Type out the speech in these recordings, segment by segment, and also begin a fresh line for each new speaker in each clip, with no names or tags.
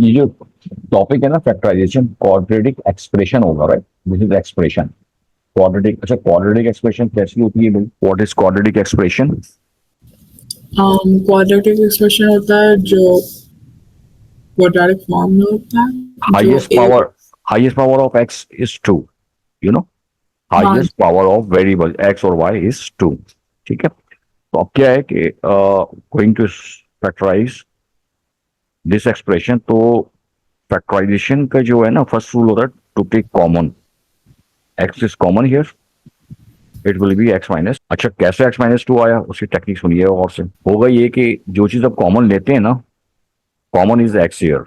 ये जो टॉपिक है ना फैक्टराइजेशन, क्वाड्रेटिक एक्सप्रेशन होगा, right? This is expression quadratic. अच्छा, क्वाड्रेटिक एक्सप्रेशन कैसी होती है भाई? What is quadratic expression?
Quadratic expression होता है जो क्वाड्रेटिक फॉर्म में होता है, जो
हाईएस्ट
एक।
Power, highest power of x is 2, you know,
हाँ
highest power of variable x और वाई इज 2। ठीक है, तो अब क्या है कि going to factorise this expression. तो फैक्टराइजेशन का जो है ना फर्स्ट रूल होता है to take common, x is common here, it will be x minus. अच्छा, कैसे एक्स माइनस 2 आया उसकी टेक्निक सुनिए और से। होगा ये कि जो चीज आप कॉमन लेते हैं ना, कॉमन इज एक्स हियर,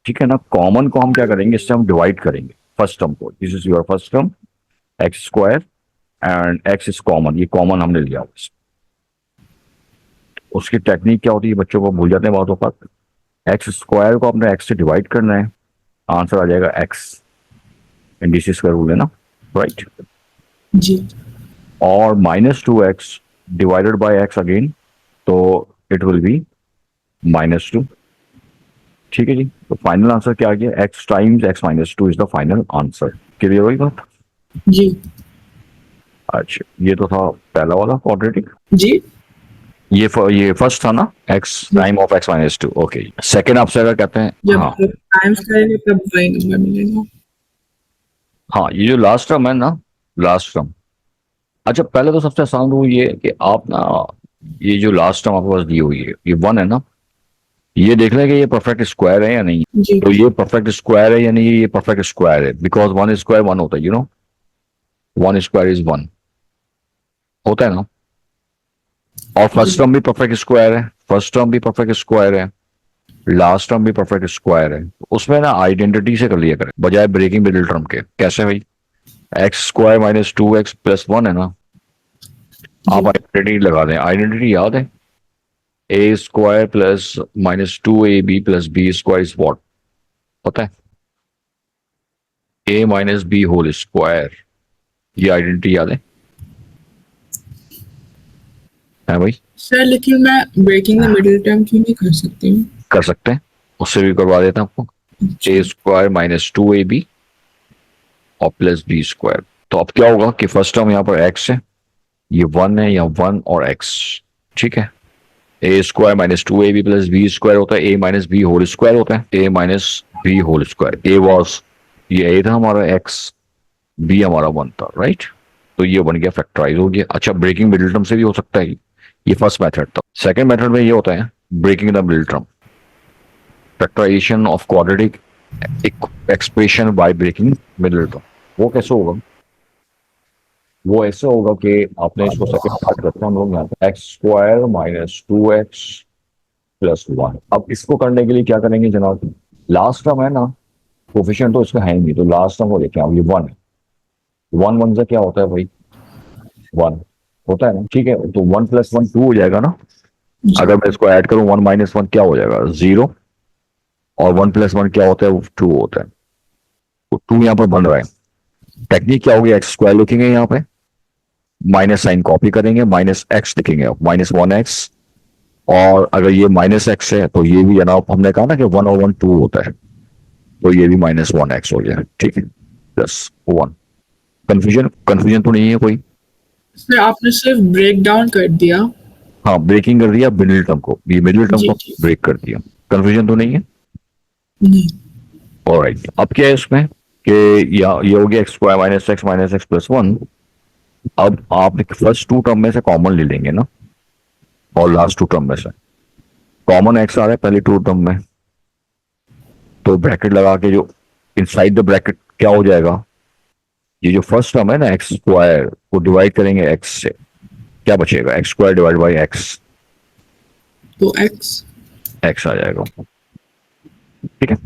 ठीक है ना। कॉमन को हम क्या करेंगे, इससे हम डिवाइड करेंगे फर्स्ट टर्म को। This is your first term x square and x is common, ये कॉमन हमने लिया। उसकी टेक्निक क्या होती है, बच्चों को भूल जाते हैं बातों पर। एक्स स्क्वायर को अपने एक्स से डिवाइड करना है, आंसर आ जाएगा एक्स। इंडिसेस का रूल है ना, राइट?
जी।
और -2x divided by x again, तो इट विल बी -2। ठीक है जी, तो फाइनल आंसर क्या आ गया? X times x minus 2 is the final answer. Clear हुई बात?
जी।
अच्छा, ये तो था पहला वाला क्वाड्रेटिक।
जी।
ये फर्स्ट था ना, x time of x minus 2। Okay, second आपसे अगर कहते हैं,
जब
हाँ
टाइम्स करेंगे तब वही नंबर मिलेगा।
हाँ, ये जो लास्ट टर्म है ना, लास्ट टर्म। अच्छा, पहले तो सबसे आसान रूल ये है कि आप ना, ये जो लास्ट टर्म आपके पास दी हुई है, ये 1 है ना, ये देख लें कि ये परफेक्ट स्क्वायर है या नहीं।
जी।
तो ये परफेक्ट स्क्वायर है या नहीं, ये परफेक्ट स्क्वायर है, बिकॉज 1 स्क्वायर 1 होता है, यू नो, 1 स्क्वायर इज 1 होता है ना। और फर्स्ट
जी।
टर्म भी परफेक्ट स्क्वायर है, फर्स्ट टर्म भी परफेक्ट स्क्वायर है, लास्ट टर्म भी परफेक्ट स्क्वायर है। उसमें ना आइडेंटिटी से कर लिया करें बजाय ब्रेकिंग मिडिल टर्म के। कैसे भाई? एक्स स्क्वायर -2x प्लस 1 है ना,
जी।
आप आइडेंटिटी लगा दें। आइडेंटिटी याद है, a square plus -2ab plus b square is what? पता है? A minus b whole square. ये आइडेंटिटी याद है भाई?
सर लेकिन मैं ब्रेकिंग द मिडिल टर्म क्यों नहीं कर सकती हूँ?
कर सकते हैं, उससे भी करवा देते हैं आपको। ए
अच्छा।
स्क्वायर -2ab और प्लस बी स्क्वायर। तो अब क्या होगा कि फर्स्ट टर्म यहाँ पर एक्स है, ये 1 है, या 1 और एक्स। ठीक है, a square -2ab plus b square होता है, a minus b whole square होता है, a minus b whole square. A was, ये ए था हमारा, एक्स, बी हमारा 1 था, राइट? तो ये बन गया, फैक्टराइज हो गया। अच्छा, ब्रेकिंग मिडिल टर्म से भी हो सकता है, ये फर्स्ट मेथड था। सेकंड मेथड में ये होता है breaking the middle term, factorization of quadratic expression by breaking middle term. वो कैसे होगा? वो ऐसे होगा कि आपने इसको सेकंड पार्ट करते हैं हम लोग यहाँ पे, एक्स स्क्वायर -2x प्लस 1। अब इसको करने के लिए क्या करेंगे जनाब? लास्ट टर्म है ना, कोफिशिएंट तो इसका है ही नहीं, तो लास्ट टर्म को लेके आओ, ये 1 है। 1 से क्या होता है भाई? 1 होता है ना, ठीक है। तो 1 + 1 2 हो जाएगा ना।
जी।
अगर मैं इसको ऐड करूं, 1 - 1 क्या हो जाएगा? 0। और 1 + 1 क्या होता है? 2 होता है। तो 2 यहाँ पर बन रहा है। टेक्निक क्या होगी? एक्स स्क्वायर लिखेंगे यहाँ पे, माइनस साइन कॉपी करेंगे, -x लिखेंगे, -1x। और अगर ये -x है तो ये भी जनाब, हमने कहा ना कि 1 और 1 2 होता है, तो ये भी -1x हो गया, ठीक है, +1। कंफ्यूजन कंफ्यूजन तो नहीं है कोई?
सर आपने सिर्फ ब्रेक डाउन कर दिया।
हाँ, ब्रेकिंग कर दिया मिडिल टर्म को, ये मिडिल टर्म
जी।
को
जी।
ब्रेक कर दिया। कंफ्यूजन तो नहीं है?
नहीं।
ऑलराइट, अब क्या है इसमें कि ये हो गया एक्स स्क्वायर -x प्लस 1। अब आप फर्स्ट 2 टर्म में से कॉमन ले लेंगे ना, और लास्ट 2 टर्म में से कॉमन एक्स आ रहा है पहले 2 टर्म में, तो ब्रैकेट लगा के जो इनसाइड द ब्रैकेट क्या हो जाएगा, ये जो फर्स्ट टर्म है ना एक्स स्क्वायर को डिवाइड करेंगे एक्स से, क्या बचेगा? X square divide by x,
तो एक्स।
एक्स आ जाएगा, ठीक है।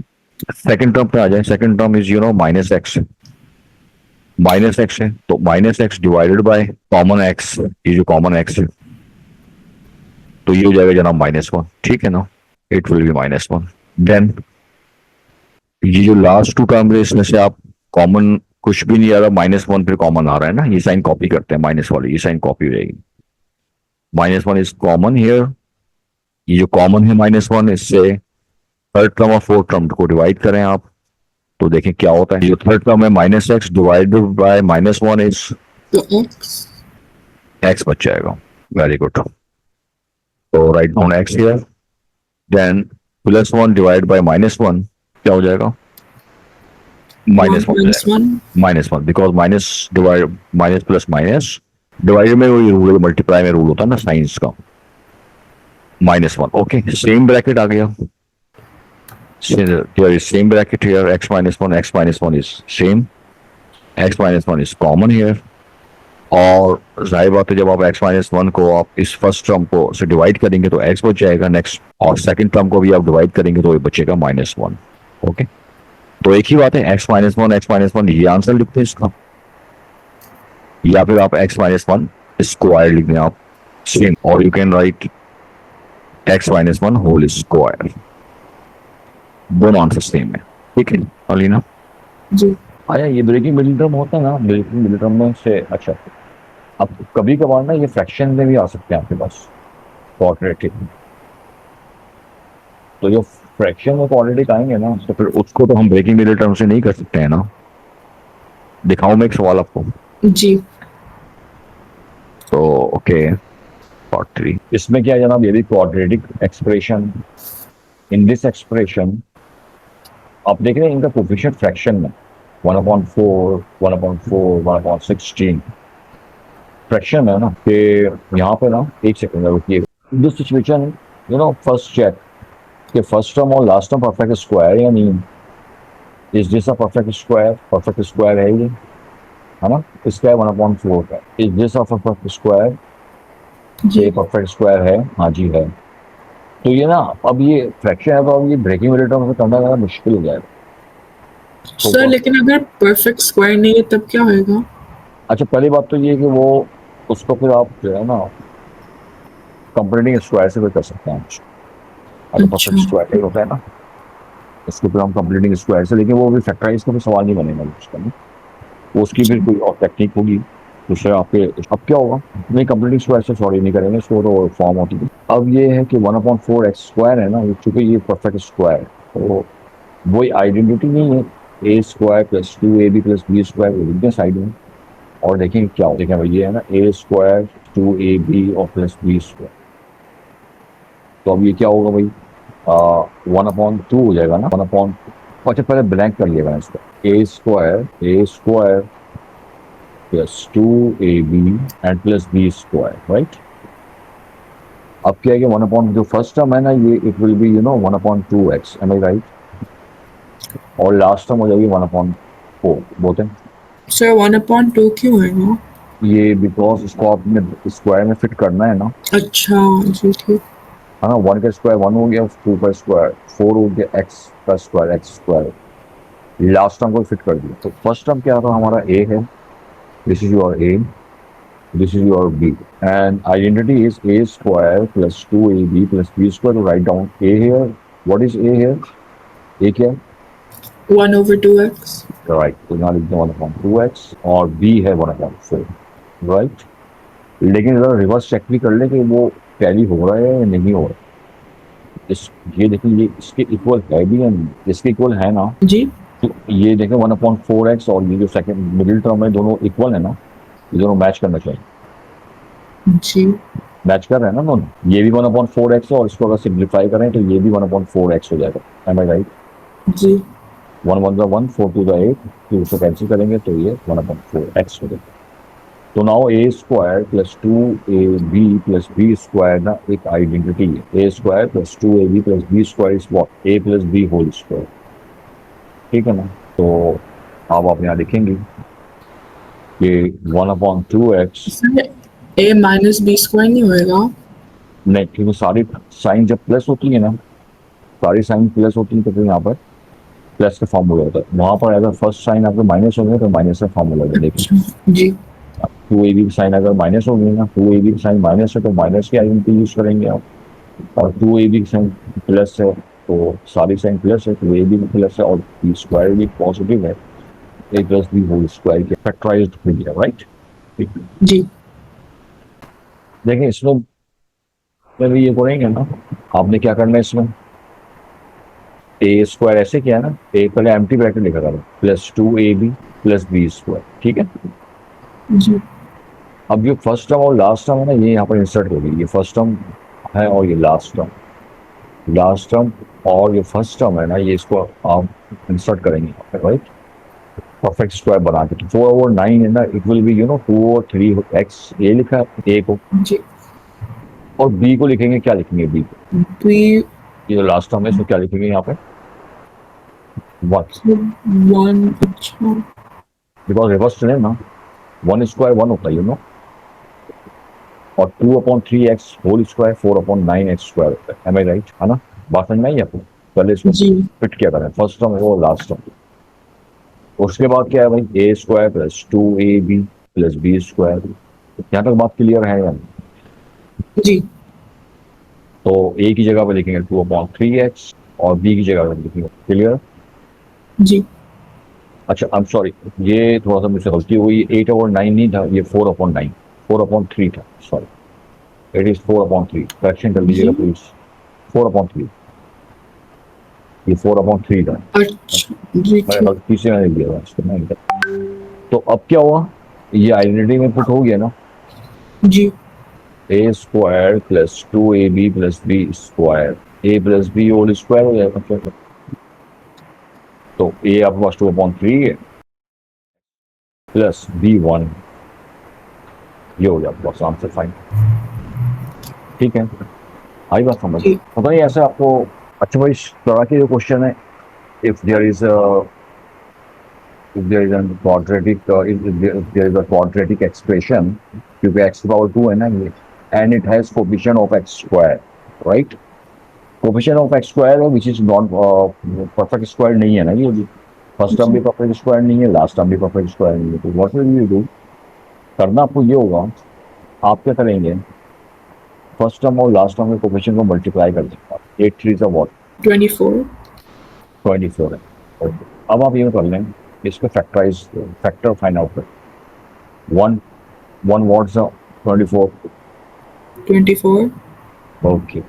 सेकंड टर्म पे आ जाए, second term is -x, -x है तो -x divided by common x, ये जो कॉमन एक्स है, तो ये हो जाएगा जनाब -1, ठीक है ना। It will B -1। देन ये जो लास्ट 2 टर्म है, इसमें से आप कॉमन कुछ भी नहीं आ रहा, -1 फिर कॉमन आ रहा है ना, ये साइन कॉपी करते हैं, माइनस वाली ये साइन कॉपी हो जाएगी। -1 इज कॉमन हियर, ये जो कॉमन है -1, इससे थर्ड टर्म और फोर्थ टर्म को डिवाइड करें आप, तो देखें क्या होता है। जो थर्ड टर्म है minus x divided by minus one is
तो x
एक्स बच जाएगा। Very good. तो write down x here, then plus one divide by minus one क्या हो जाएगा? माइनस
1
वन हो
minus
जाएगा।
1
minus one, because minus divide minus plus minus divide में वही रूल, मल्टीप्लाई में रूल होता है ना साइंस का। Minus one, okay, same bracket आ गया। There is same bracket here, x minus 1, x minus 1 is same, x minus 1 is common here। और जाहिर बात है जब आप x माइनस वन को आप इस फर्स्ट टर्म को से डिवाइड करेंगे तो x बच जाएगा नेक्स्ट, और सेकंड टर्म को भी आप डिवाइड करेंगे तो ये बचेगा माइनस वन। ओके, तो एक ही बात है, x माइनस वन ये आंसर लिखते हैं इसका, या फिर आप x माइनस वन स्क्वायर लिख दें आप, सेम, और you can write x minus one whole square. दोनों आंसर सेम है, ठीक है अलीना?
जी।
अच्छा, ये ब्रेकिंग मिडिल टर्म होता है ना, ब्रेकिंग मिडिल टर्म में से, अच्छा अब कभी कभार ना ये फ्रैक्शन में भी आ सकते हैं आपके पास, क्वाड्रेटिक। तो जो फ्रैक्शन में क्वाड्रेटिक आएंगे ना, तो फिर उसको तो हम ब्रेकिंग मिडिल टर्म से नहीं कर सकते हैं ना। दिखाऊं मैं एक सवाल आपको?
जी।
तो ओके, पार्ट थ्री, इसमें क्या है जनाब, ये भी quadratic expression. In this expression आप देख रहे हैं इनका कोफिशिएंट फ्रैक्शन में 1/4, 1/4, 1/16 फ्रैक्शन है ना, कि यहाँ पे ना, एक सेकंड रुकिए। This situation you know, first check कि फर्स्ट टर्म और लास्ट टर्म परफेक्ट स्क्वायर या नहीं। Is this a perfect square? Perfect square है ये, है ना? इसका है 1/4 का। Is this a perfect square?
जी
ये परफेक्ट स्क्वायर है, हाँ जी है। तो ये ना, अब ये फ्रैक्शन है तो अब ये ब्रेकिंग मिडिल टर्म से करना ज़्यादा मुश्किल हो जाएगा।
सर, लेकिन अगर परफेक्ट स्क्वायर नहीं है तब क्या होएगा?
अच्छा, पहली बात तो ये है कि वो उसको फिर आप जो है ना कंप्लीटिंग स्क्वायर से भी कर सकते हैं। अगर परफेक्ट
अच्छा।
स्क्वायर नहीं होता है ना, उसको फिर हम कंप्लीटिंग स्क्वायर से, लेकिन वो भी फैक्टराइज का भी सवाल नहीं बनेगा उसका ना, वो उसकी फिर कोई और टेक्निक होगी दूसरे आपके। अब क्या होगा, नहीं कंप्लीटिंग स्क्वायर से सॉरी नहीं करेंगे, इसको तो फॉर्म होती है। अब ये है कि 1/4 एक्स स्क्वायर है ना, चूंकि ये परफेक्ट स्क्वायर, तो वही आइडेंटिटी नहीं है, a square plus 2ab plus b square side में। और देखें क्या हो, देखें भाई ये है ना, ए स्क्वायर 2ab और प्लस बी स्क्वायर। तो अब ये क्या होगा भाई, 1/2 हो जाएगा ना, 1/, अच्छा पहले ब्लैंक कर लिएगा इसको, a square plus 2ab and plus b square, right. अब क्या है कि 1/, जो फर्स्ट टर्म है ना ये, it will be 1/2x, am I right? और लास्ट टर्म हो जाएगी 1/4, बोलते हैं
सर 1/2 क्यों होएगा?
ये, बिकॉज इसको आपने स्क्वायर में फिट करना है ना,
अच्छा जी, ठीक।
है ना। 1 का स्क्वायर 1 हो गया, 2 का स्क्वायर 4 हो गया, x का square x square, last term को फिट कर दिया। तो फर्स्ट टर्म क्या था हमारा, a है, this is your a, this is your b, and identity is a square plus 2ab plus b square. Write down a here, what is a here? a क्या है?
1/2x।
Right, तो यहाँ लिख दें 1/2x, और b है 1/4, right. लेकिन जरा रिवर्स चेक भी कर ले कि वो टैली हो रहा है या नहीं हो रहा है। इस ये देखिए, ये इसके इक्वल है भी या नहीं, इसके इक्वल है ना,
जी
तो ये देखें 1/4x और ये जो सेकंड मिडिल टर्म है दोनों इक्वल है ना, ये दोनों मैच करना चाहिए।
जी।
मैच कर रहे हैं ना दोनों, ये भी 1/4x है और इसको अगर सिंप्लीफाई करें तो ये भी 1/4x हो जाएगा, एम आई राइट?
जी
1 1 1, 4 2 8, फिर उसको कैंसिल करेंगे तो ये 1/4x हो जाएगा। तो now a square plus 2ab plus b square ना एक आइडेंटिटी है, a square plus 2ab plus b square is what, a plus b whole square, ठीक है ना। तो अब आप यहाँ लिखेंगे कि 1/2x,
sir a minus b square नहीं होएगा?
नहीं, क्योंकि सारी साइन जब प्लस होती है ना, सारी साइन प्लस होती है तो फिर यहाँ पर प्लस का फॉर्मूला होता है। वहां पर अगर फर्स्ट साइन आपके माइनस हो गए तो माइनस का फॉर्मूला होगा। देखिए
अच्छा जी।
2ab की साइन अगर माइनस हो गई ना, 2ab की साइन माइनस है तो माइनस की आइडेंटिटी यूज करेंगे आप, और 2ab की साइन प्लस है तो सारी साइन प्लस है, तो ab भी प्लस है, और बी स्क्वायर भी पॉजिटिव है, a plus b whole square के फैक्टराइज्ड हो गया, राइट।
जी
देखिए इसमें भी ये करेंगे ना, आपने क्या करना है इसमें, ए स्क्वायर ऐसे किया ना, ए पहले एम्प्टी ब्रैकेट लिखा था plus 2ab plus b square, ठीक है।
जी
अब जो फर्स्ट टर्म और लास्ट टर्म है ना, ये यहाँ पर इंसर्ट होगी, ये फर्स्ट टर्म है और ये लास्ट टर्म और ये फर्स्ट टर्म है ना, ये इसको आप इंसर्ट करेंगे यहाँ पे, राइट। परफेक्ट स्क्वायर बना के, तो 4/9 है ना, इट विल बी 2/3x, ये लिखा है ए को,
जी
और बी को लिखेंगे, क्या लिखेंगे बी को,
बी
ये जो लास्ट टर्म है इसको क्या लिखेंगे यहाँ पे, 1,
1 अच्छा
बिकॉज रिवर्स है ना, 1 स्क्वायर 1 होता है, और 2/3x whole square 4/9x square होता है, एम आई राइट, है ना। बात समझ में आई आपको, पहले इसको
जी
फिट किया करें, फर्स्ट टर्म वो लास्ट टर्म। उसके बाद क्या है भाई, a square plus 2ab plus b square, यहाँ तक बात क्लियर है या नहीं।
जी
तो ए की जगह पे लिखेंगे 2/3x और बी की जगह पे लिखेंगे, क्लियर।
जी
अच्छा आई एम सॉरी, ये थोड़ा सा मुझसे गलती हुई, 8/9 नहीं था, ये 4/9, 4/3 था, सॉरी, इट इज 4/3, करेक्शन कर लीजिएगा
जी
प्लीज, 4/3, ये 4/3 था,
अच्छा जी
मैंने
ठीक
गलती से मैंने लिया था इसको, नहीं था। तो अब क्या हुआ, ये आइडेंटिटी में पुट हो गया ना,
जी
a square plus 2ab plus b square, a plus b whole square हो जाएगा फिर। तो ए आपके पास 2/3 है प्लस b1, ये हो गया आपके पास आंसर फाइन, ठीक है। आई बात समझ,
जी
पता नहीं ऐसे आपको। अच्छा भाई, इस तरह के जो क्वेश्चन है, if there is a if there is a quadratic if there is a quadratic expression, क्योंकि x की पावर 2 है ना ये, and it has coefficient of x square, right, coefficient of x square है which is not perfect square नहीं है ना ये, फर्स्ट टर्म भी perfect square नहीं है, लास्ट टर्म भी perfect square नहीं है, तो what will you do, करना आपको ये होगा, आप क्या करेंगे, फर्स्ट टर्म और लास्ट टर्म के कोफिशिएंट को मल्टीप्लाई कर देंगे, 8 3 व्हाट,
24
24 है। Okay. अब आप ये कर लें, इसको फैक्टराइज, फैक्टर फाइंड आउट कर, 1 1 व्हाट्स 24,
24
ओके,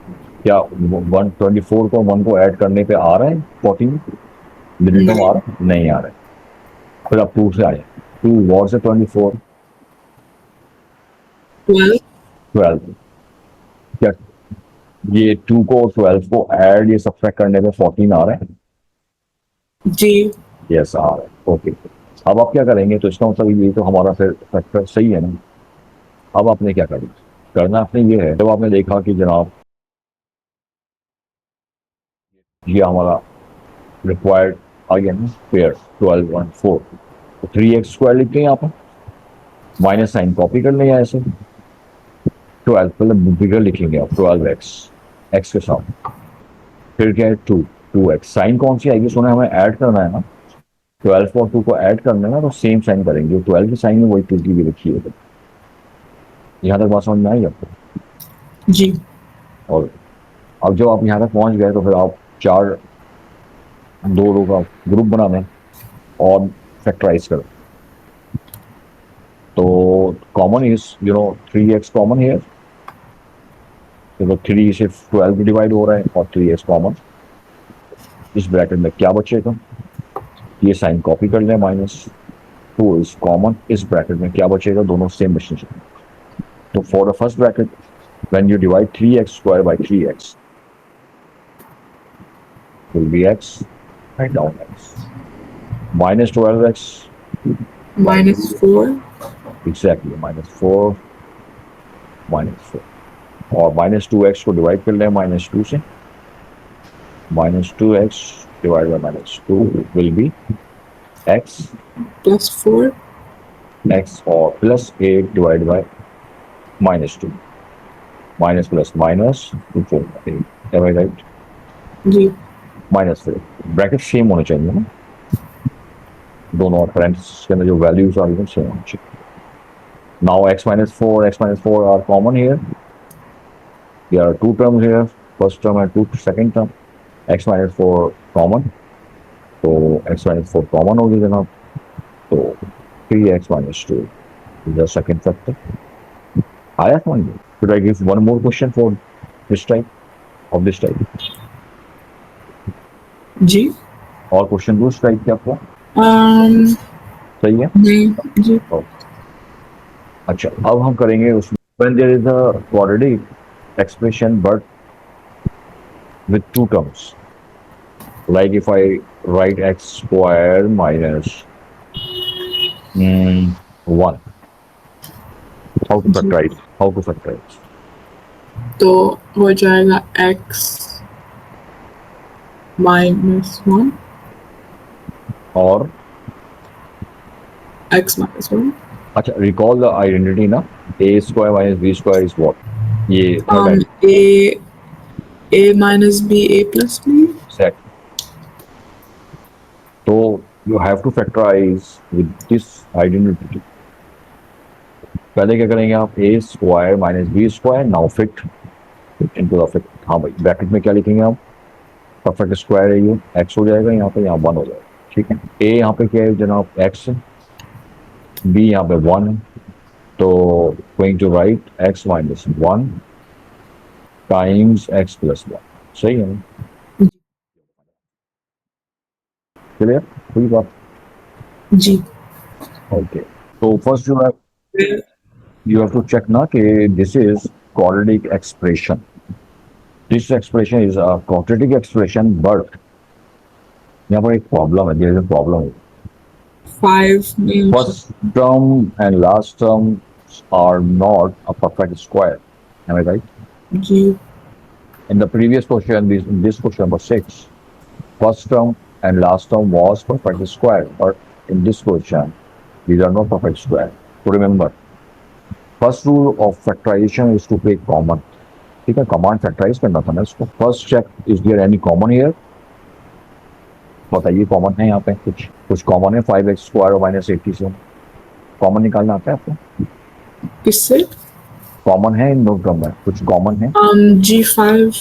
क्या 124 को 1 को ऐड करने पे आ रहा है 14, मिडिल टर्म आ रहा है, नहीं आ रहा है, फिर आप 2 से आए, 2 व्हाट्स 24,
12
12, क्या ये 2 को 12 को ऐड, ये सब्ट्रैक्ट करने पे 14 आ रहा है,
जी
यस आ रहा है, ओके। अब आप क्या करेंगे, तो इसका मतलब ये तो हमारा फिर फैक्टर सही है ना। अब आपने क्या करना आपने ये है, जब आपने देखा कि जनाब ये हमारा रिक्वायर्ड आ गया ना पेयर 12 1 4, तो 3x स्क्वायर लिखते हैं यहाँ पर, माइनस साइन कॉपी कर लेंगे ऐसे, 12 मतलब बिगर लिखेंगे आप 12x x के साथ, फिर क्या है 2x, साइन कौन सी आएगी, सुना हमें ऐड करना है ना, 12 और 2 को ऐड करना है ना, तो सेम साइन करेंगे, 12 की साइन में वही 2 की भी लिखी है, यहाँ तक बात समझ में आई आपको।
जी
और अब जब आप यहाँ तक पहुंच गए, तो फिर आप 4 2 रो का ग्रुप बना दें और फैक्टराइज करें, तो कॉमन इज 3x कॉमन है, तो 3 से 12 डिवाइड हो रहा है और 3x कॉमन, इस ब्रैकेट में क्या बचेगा, ये साइन कॉपी कर लें, -2 इज कॉमन, इस ब्रैकेट में क्या बचेगा, दोनों सेम बचने चाहिए। तो for the first bracket, when you divide 3x square by 3x, will be x, write down x, -12x,
-4
exactly, -4 और -2x को डिवाइड कर लें -2 से, -2x divide by -2 will be x,
+4
x और plus 8 divide by -2, minus plus minus 4, right,
जी
-3, bracket same होने चाहिए ना, दोनों पेरेंट्स के अंदर जो वैल्यूज आर सेम होनी चाहिए। Now x -4 are common here, there are two terms here, first term and second term, x -4 common, तो x -4 कॉमन होगी जनाब, तो 3x -2 is the second factor। आया समझ में? Should I give one more question for this type of this type?
जी
और question दूसरा type के आपको सही है।
नहीं जी
अच्छा, अब हम करेंगे उसमें when there is a quadratic expression but with two terms, like if I write x square minus 1,
ji
how to factorize?
तो हो जाएगा x -1
और
x -1
अच्छा, recall the identity ना, a square minus b square is what, ये third
um a minus b a plus b
set, तो you have to factorize with this identity. पहले क्या करेंगे आप, a square minus b square, now fit into the fit. हाँ भाई, bracket में क्या लिखेंगे आप, परफेक्ट स्क्वायर है ये, x हो जाएगा यहाँ पे, यहाँ 1 हो जाएगा, ठीक है। a यहाँ पे क्या है जनाब, x, b यहाँ पे 1 है, तो going to write x minus 1 times x plus 1, सही है ना? क्लियर, कोई बात?
जी
ओके, तो first you have to check ना कि this is quadratic expression. This expression is a quadratic expression, but यहाँ पर एक प्रॉब्लम है, there is a problem.
5 में
First term and last term are not a perfect square. Am I right?
Ji
In the previous question, this question number 6, first term and last term was perfect square, but in this question, these are not perfect square. So remember, first rule of factorization is to take common. ठीक है, command factorise करना था ना इसको। First check, is there any common here, बताइए common है यहाँ पे, कुछ कॉमन है 5x स्क्वायर और -80 से, कॉमन निकालना आता है आपको?
किससे
कॉमन है इन दो टर्म में, कुछ कॉमन है?
g5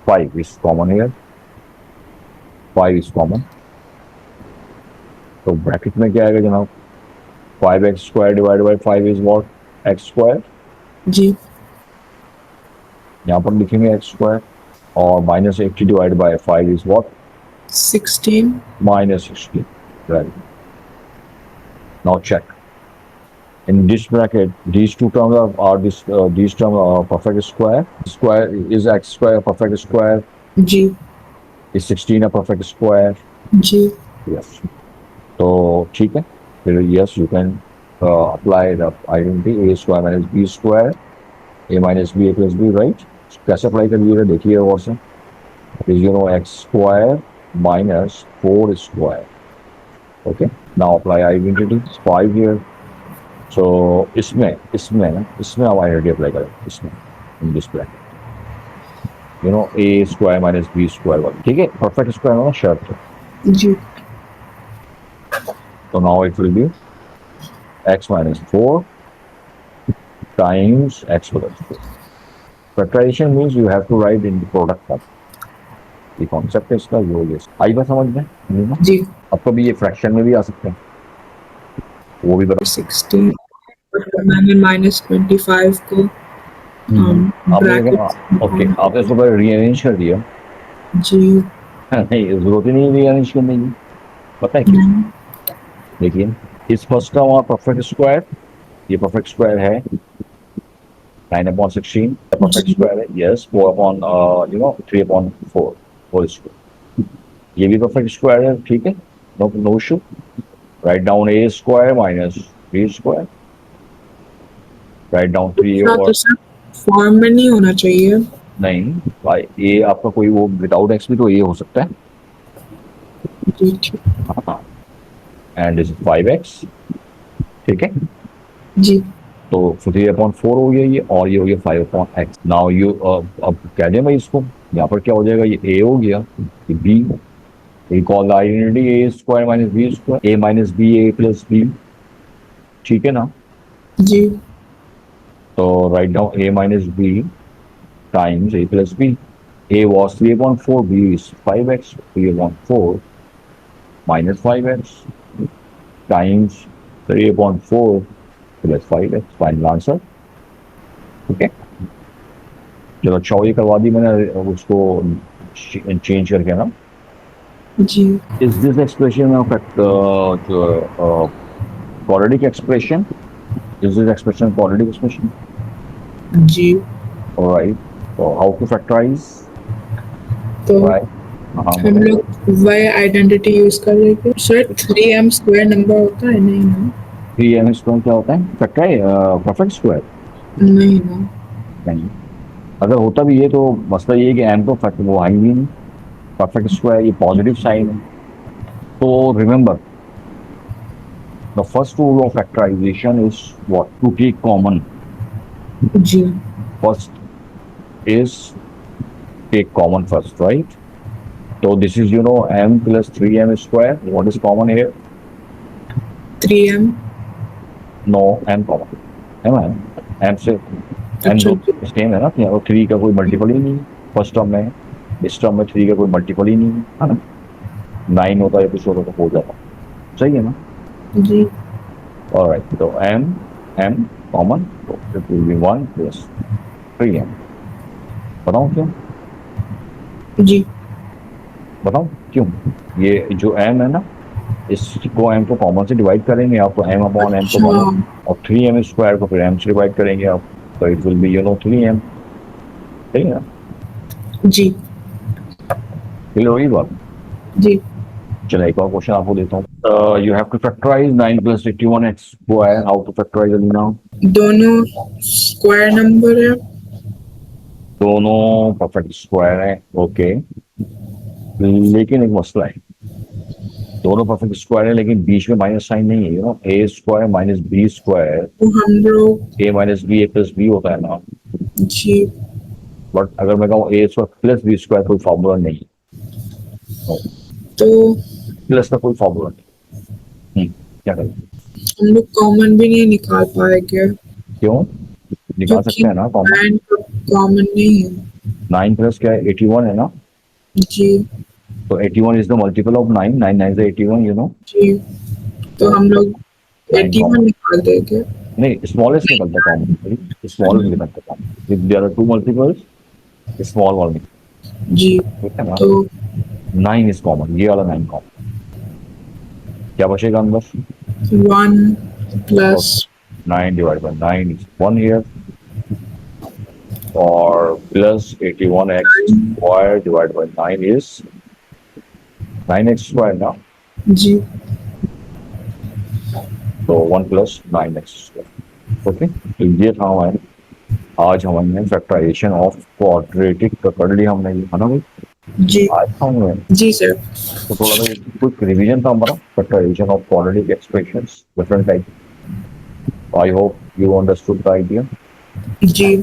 5 is common here, 5 is common, तो ब्रैकेट में क्या आएगा जनाब, 5x square divide by 5 is what, x square,
जी
यहाँ पर लिखेंगे x स्क्वायर, और -80 divide by 5 is what,
16
-60, right? Now check. In this bracket, these two terms are these terms are perfect square. Square is x square a perfect square?
जी
Is 16 a perfect square?
जी
Yes. So ठीक है, फिर yes you can apply the identity a square minus b square, a minus b a plus b, right? कैसे apply कर लीजिएगा देखिए और से, is x square minus 4 square. Okay. Now apply identity 5 here. So इसमें हम आइडेंटिटी अप्लाई करें, इसमें in this bracket, a square minus b square वाला, ठीक है, परफेक्ट स्क्वायर वाला शर्त है।
जी
तो now it will be x minus 4 times x plus 4। Factorization means you have to write in the product form, ये कॉन्सेप्ट है इसका, ये आई बात समझ में?
जी
अब कभी ये फ्रैक्शन में भी आ सकते हैं, वो भी बता।
16 और मैंने -25 को
आपने
ब्रैकेट
ओके, आपने इसको पहले रीअरेंज कर दिया,
जी
नहीं जरूरत ही नहीं रीअरेंज करने की, पता है क्यों? देखिए, इस फर्स्ट का वहाँ परफेक्ट स्क्वायर, ये परफेक्ट स्क्वायर है 9/16, परफेक्ट स्क्वायर है, यस 3/4 होल स्क्वायर, ये भी परफेक्ट स्क्वायर है, ठीक है, no issue. Write down a square minus b square, write down 3 और
फॉर्म में नहीं होना चाहिए।
नहीं भाई, a आपका कोई वो विदाउट x भी तो a हो सकता है,
जी ठीक
हाँ, एंड इज 5x, ठीक है,
जी
तो 3/4 हो गया ये, और ये हो गया 5/x। नाउ यू अब कह दें भाई इसको, यहाँ पर क्या हो जाएगा, ये a हो गया, ये b, recall the identity a square minus b square, a minus b a plus b, ठीक है ना?
जी
तो write down a minus b times a plus b, a was 3/4, b is 5x, 3/4 minus 5x times 3/4 plus 5x, final answer, ठीक है। चलो अच्छा, ये करवा दी मैंने उसको चेंज करके ना,
जी
Is this expression of quadratic expression? Is this expression quadratic expression?
Ji
All right. So how to factorize?
तो
Right. हाँ
हम
बोलो.
लोग y आइडेंटिटी यूज कर लेंगे सर 3m स्क्वायर नंबर होता है नहीं ना
3m स्क्वायर क्या होता है? फैक्टराइज परफेक्ट स्क्वायर
नहीं ना
नहीं. अगर होता भी है तो मसला ये है कि m तो फैक्ट वो आएंगे नहीं. परफेक्ट स्क्वायर ये पॉजिटिव साइन है. तो remember the first rule of factorization is what? To take common.
जी
First is take common first, right? So this is, m plus 3m square. What is common here?
3m
No, m common. है ना? m से m
अच्छा
दो same है ना? यहाँ 3 का कोई मल्टीपल ही नहीं फर्स्ट टर्म में. इस टर्म में 3 का कोई मल्टीपल ही नहीं है ना? 9 होता है कुछ होता तो हो जाता. सही है ना?
जी
ऑलराइट. तो m कॉमन, तो it will B 1 plus 3m. बताऊं क्यों?
जी
बताऊं क्यों? ये जो m है ना, इसको m को कॉमन से डिवाइड करेंगे आप, तो m अपॉन m को
अच्छा
कॉमन, और 3m स्क्वायर को फिर m से डिवाइड करेंगे आप, तो इट विल बी 3m. सही है ना?
जी
क्लियर होगी बात?
जी
चलो एक और क्वेश्चन आपको देता हूँ. यू हैव टू फैक्टराइज 9 प्लस 81x स्क्वायर. How to factorize now?
दोनों स्क्वायर नंबर है
दोनों परफेक्ट स्क्वायर है. ओके. लेकिन एक मसला है. दोनों परफेक्ट स्क्वायर है लेकिन बीच में माइनस साइन नहीं है. A square minus b square,
तो हम लोग
ए माइनस बी ए प्लस बी होता है ना.
जी
बट अगर मैं कहूँ ए स्क्वायर प्लस बी स्क्वायर, कोई फॉर्मूला नहीं.
तो
प्लस का कोई फॉर्मूला नहीं. क्या करें?
हम लोग कॉमन भी नहीं निकाल पाएंगे
क्यों? निकाल
क्योंकि
सकते हैं ना कॉमन.
कॉमन नहीं है
9 प्लस क्या है? 81 है ना.
जी
तो 81 is the multiple of 9. 9 9 is 81.
जी तो हम लोग
9
81
कॉमन.
निकाल देंगे
नहीं, स्मॉलेस्ट निकलता कॉमन. स्मॉल निकलता common. If there are two multiples, small one.
जी
ठीक है ना?
तो
9 इज कॉमन. ये वाला 9 कॉमन. क्या बचेगा अंदर?
1 plus
9 divide by 9 is 1 here, और plus 81x square divide by 9 is 9x square ना.
जी
तो 1 प्लस 9x स्क्वायर. ओके. तो ये था हमारे आज हमने फैक्टराइजेशन ऑफ क्वाड्रेटिक का कर लिया हमने, ये है ना भाई.
जी
आज हमने
जी सर
तो थोड़ा सा कुछ रिवीजन था हमारा factorization of quadratic expressions different type. I hope you understood the idea.
Ji